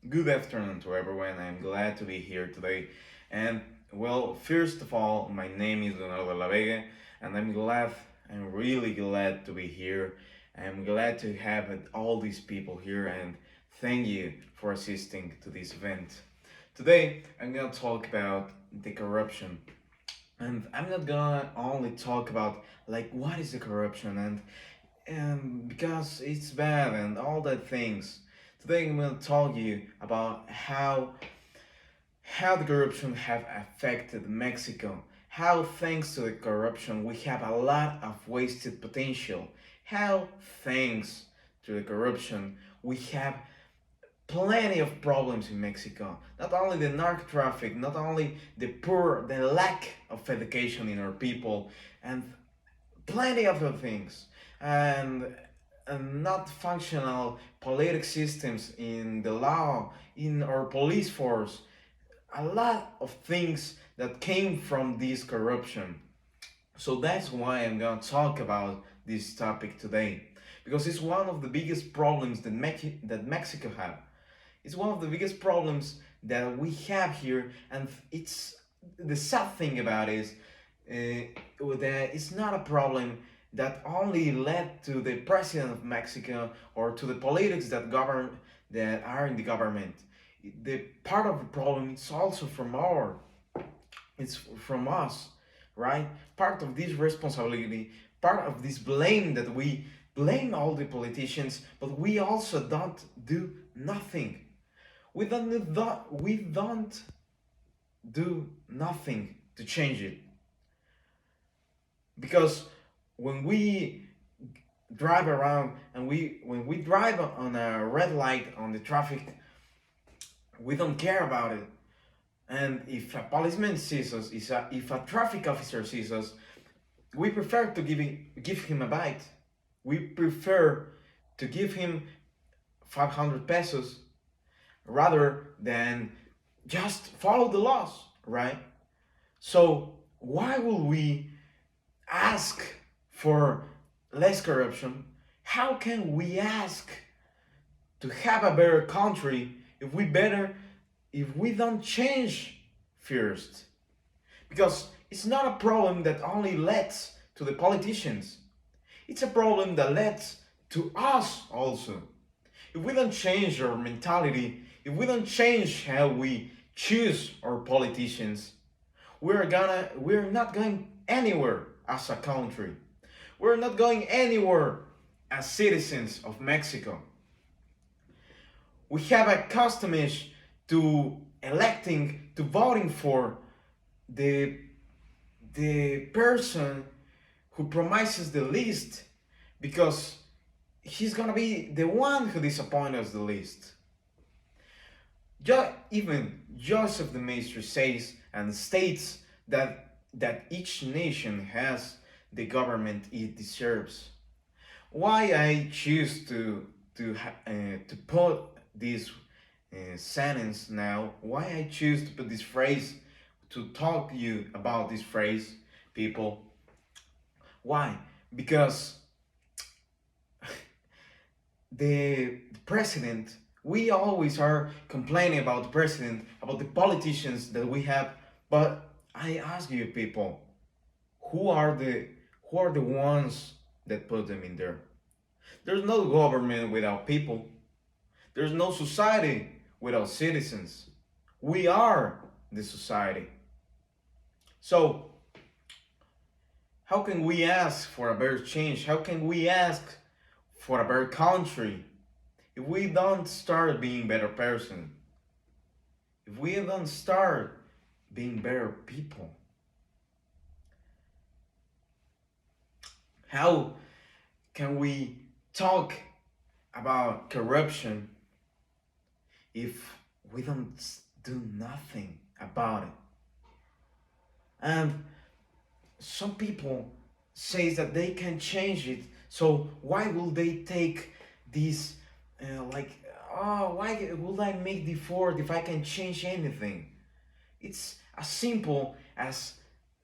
Good afternoon to everyone. I'm glad to be here today. And well, first of all, my name is Leonardo La Vega, and I'm really glad to be here. I'm glad to have all these people here, and thank you for assisting to this event. Today, I'm gonna talk about the corruption, and I'm not gonna only talk about like what is the corruption and because it's bad and all that things. Today I'm going to talk you about how the corruption have affected Mexico. How thanks to the corruption we have a lot of wasted potential. How thanks to the corruption we have plenty of problems in Mexico. Not only the narco traffic, not only the lack of education in our people, and plenty of other things, and, and not functional political systems in the law, in our police force, a lot of things that came from this corruption. So that's why I'm gonna talk about this topic today, because it's one of the biggest problems that Mexico have. It's one of the biggest problems that we have here, and it's the sad thing about it is that it's not a problem that only led to the president of Mexico or to the politics that are in the government. The part of the problem is also it's from us, right? Part of this responsibility, part of this blame that we blame all the politicians, but we also don't do nothing. We don't do nothing to change it, because when we drive around and when we drive on a red light on the traffic, we don't care about it. And if a policeman sees us, if a traffic officer sees us, we prefer to give him a bite. We prefer to give him 500 pesos rather than just follow the laws, right? So why will we ask for less corruption? How can we ask to have a better country if we don't change first? Because it's not a problem that only leads to the politicians. It's a problem that leads to us also. If we don't change our mentality, if we don't change how we choose our politicians, we're not going anywhere as a country. We're not going anywhere as citizens of Mexico. We have a customage to to voting for the the person who promises the least, because he's gonna be the one who disappoints us the least. Even Joseph the Maestro says and states that each nation has the government it deserves. Why I choose to put this sentence now? Why I choose to put this phrase to talk to you about this phrase, people? Why? Because the president, we always are complaining about the president, about the politicians that we have, but I ask you, people, who are the ones that put them in there? There's no government without people. There's no society without citizens. We are the society. So how can we ask for a better change? How can we ask for a better country if we don't start being better person? If we don't start being better people? How can we talk about corruption if we don't do nothing about it? And some people say that they can change it, so why will they take this like, oh, why would I make the effort if I can change anything? It's as simple as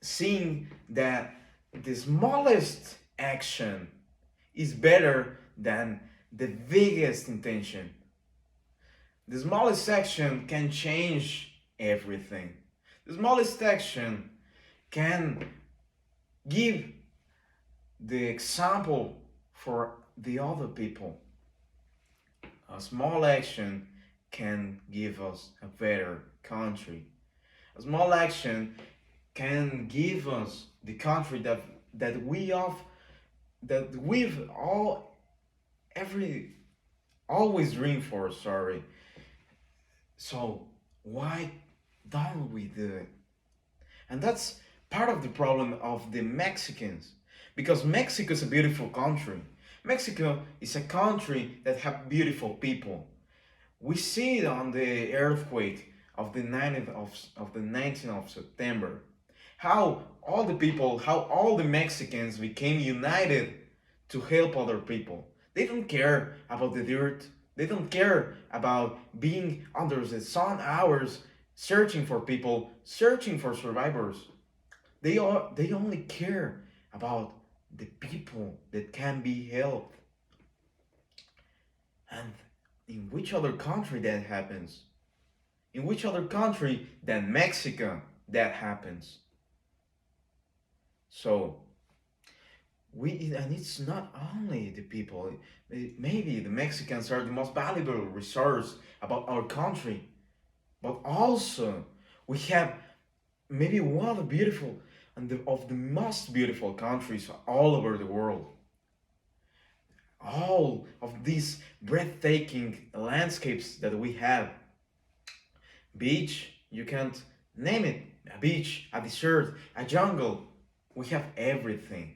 seeing that the smallest action is better than the biggest intention. The smallest action can change everything. The smallest action can give the example for the other people. A small action can give us a better country. A small action can give us the country that we have that we've all every always dreamed for. Sorry. So why don't we do it? And that's part of the problem of the Mexicans. Because Mexico is a beautiful country. Mexico is a country that have beautiful people. We see it on the earthquake of the 19th of September. How all the Mexicans became united to help other people. They don't care about the dirt. They don't care about being under the sun hours searching for people, searching for survivors. They only care about the people that can be helped. And in which other country that happens? In which other country than Mexico that happens? So and it's not only the people. Maybe the Mexicans are the most valuable resource about our country, but also we have maybe one of the beautiful and of the most beautiful countries all over the world. All of these breathtaking landscapes that we have. Beach, you can't name it. A beach, a desert, a jungle. We have everything.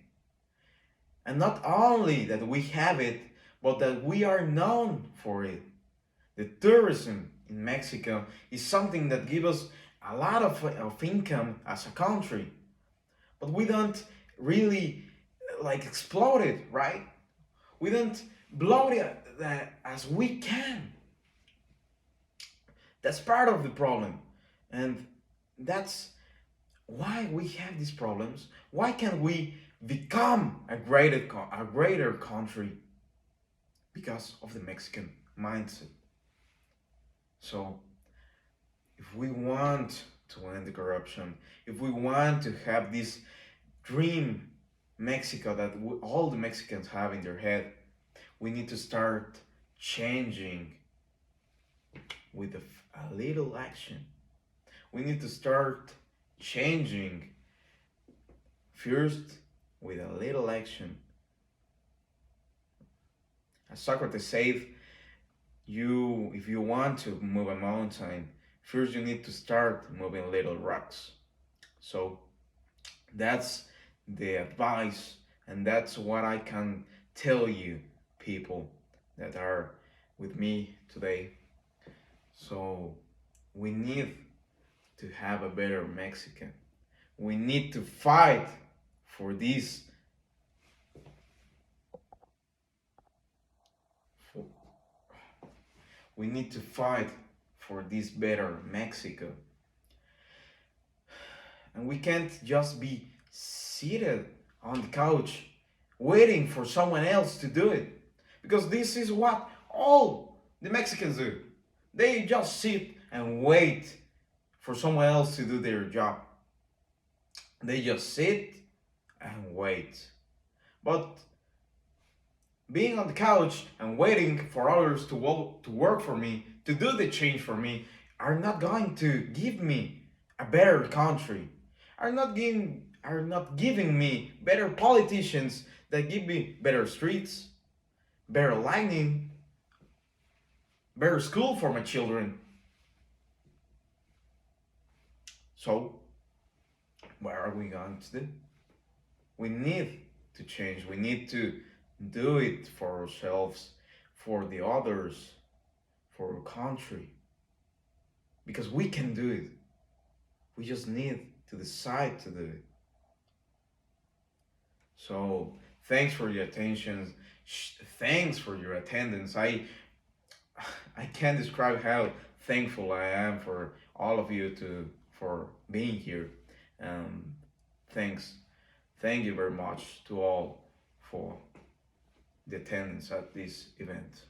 And not only that we have it, but that we are known for it. The tourism in Mexico is something that gives us a lot of income as a country. But we don't really like explode it, right? We don't blow it as we can. That's part of the problem. And that's why we have these problems. Why can't we become a greater country? Because of the Mexican mindset. So, if we want to end the corruption, if we want to have this dream Mexico that all the Mexicans have in their head, we need to start changing with a little action. We need to start changing first with a little action. As Socrates said, if you want to move a mountain, first you need to start moving little rocks. So that's the advice, and that's what I can tell you, people that are with me today. So we need to have a better Mexican. We need to fight for this. We need to fight for this better Mexico. And we can't just be seated on the couch waiting for someone else to do it. Because this is what all the Mexicans do. They just sit and wait for someone else to do their job. They just sit and wait. But being on the couch and waiting for others to work for me, to do the change for me, are not going to give me a better country. Are not giving me better politicians that give me better streets, better lighting, better school for my children. So, what are we going to do? We need to change. We need to do it for ourselves, for the others, for our country. Because we can do it. We just need to decide to do it. So, thanks for your attention. Thanks for your attendance. I can't describe how thankful I am for all of you for being here. Thanks. Thank you very much to all for the attendance at this event.